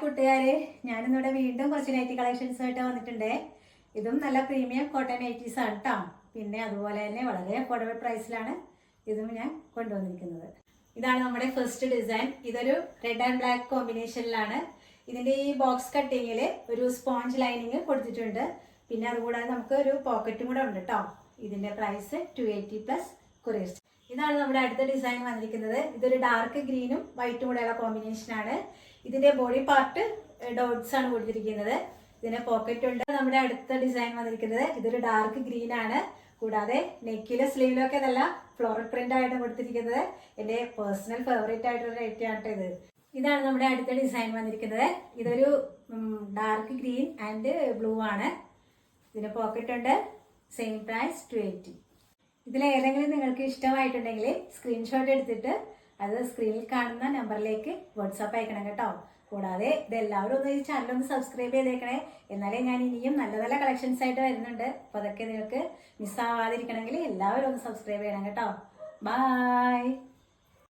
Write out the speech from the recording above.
കൂട്ടുകാരെ, ഞാനിന്നിവിടെ വീണ്ടും കുറച്ച് നൈറ്റി കളക്ഷൻസ് ആയിട്ട് വന്നിട്ടുണ്ട്. ഇതും നല്ല പ്രീമിയം കോട്ടൺ നൈറ്റീസ് ആണ് കേട്ടോ. പിന്നെ അതുപോലെ തന്നെ വളരെ അഫോർഡബിൾ പ്രൈസിലാണ് ഇതും ഞാൻ കൊണ്ടുവന്നിരിക്കുന്നത്. ഇതാണ് നമ്മുടെ ഫസ്റ്റ് ഡിസൈൻ. ഇതൊരു റെഡ് ആൻഡ് ബ്ലാക്ക് കോമ്പിനേഷനിലാണ്. ഇതിന്റെ ഈ ബോക്സ് കട്ടിങ്ങിൽ ഒരു സ്പോഞ്ച് ലൈനിങ് കൊടുത്തിട്ടുണ്ട്. പിന്നെ അതുകൂടാതെ നമുക്ക് ഒരു പോക്കറ്റും കൂടെ ഉണ്ട് കേട്ടോ. ഇതിന്റെ പ്രൈസ് 280 പ്ലസ് കൊറിയർ. ഇതാണ് നമ്മുടെ അടുത്ത ഡിസൈൻ വന്നിരിക്കുന്നത്. ഇതൊരു ഡാർക്ക് ഗ്രീനും വൈറ്റും കൂടെയുള്ള കോമ്പിനേഷൻ ആണ്. ഇതിന്റെ ബോഡി പാർട്ട് ഡോട്ട്സ് ആണ് കൊടുത്തിരിക്കുന്നത്. ഇതിന് പോക്കറ്റ് ഉണ്ട്. നമ്മുടെ അടുത്ത ഡിസൈൻ വന്നിരിക്കുന്നത് ഇതൊരു ഡാർക്ക് ഗ്രീൻ ആണ്. കൂടാതെ നെക്കിലെ സ്ലീവിലൊക്കെ നല്ല ഫ്ലോറൽ പ്രിന്റ് ആയിട്ട് കൊടുത്തിരിക്കുന്നത്. എന്റെ പേഴ്സണൽ ഫേവറേറ്റ് ആയിട്ടുള്ള നൈറ്റി ആണ് ഇത്. ഇതാണ് നമ്മുടെ അടുത്ത ഡിസൈൻ വന്നിരിക്കുന്നത്. ഇതൊരു ഡാർക്ക് ഗ്രീൻ ആൻഡ് ബ്ലൂ ആണ്. ഇതിന് പോക്കറ്റ് ഉണ്ട്. Same price 280. ഇതിലേതെങ്കിലും നിങ്ങൾക്ക് ഇഷ്ടമായിട്ടുണ്ടെങ്കിൽ സ്ക്രീൻഷോട്ട് എടുത്തിട്ട് അത് സ്ക്രീനിൽ കാണുന്ന നമ്പറിലേക്ക് വാട്സാപ്പ് അയക്കണം കേട്ടോ. കൂടാതെ ഇതെല്ലാവരും ഒന്ന് ഈ ചാനലൊന്ന് സബ്സ്ക്രൈബ് ചെയ്തേക്കണേ. എന്നാലേ ഞാൻ ഇനിയും നല്ല നല്ല കളക്ഷൻസ് ആയിട്ട് വരുന്നുണ്ട്. അപ്പോൾ അതൊക്കെ നിങ്ങൾക്ക് മിസ്സാവാതിരിക്കണമെങ്കിൽ എല്ലാവരും ഒന്ന് സബ്സ്ക്രൈബ് ചെയ്യണം കേട്ടോ. ബൈ.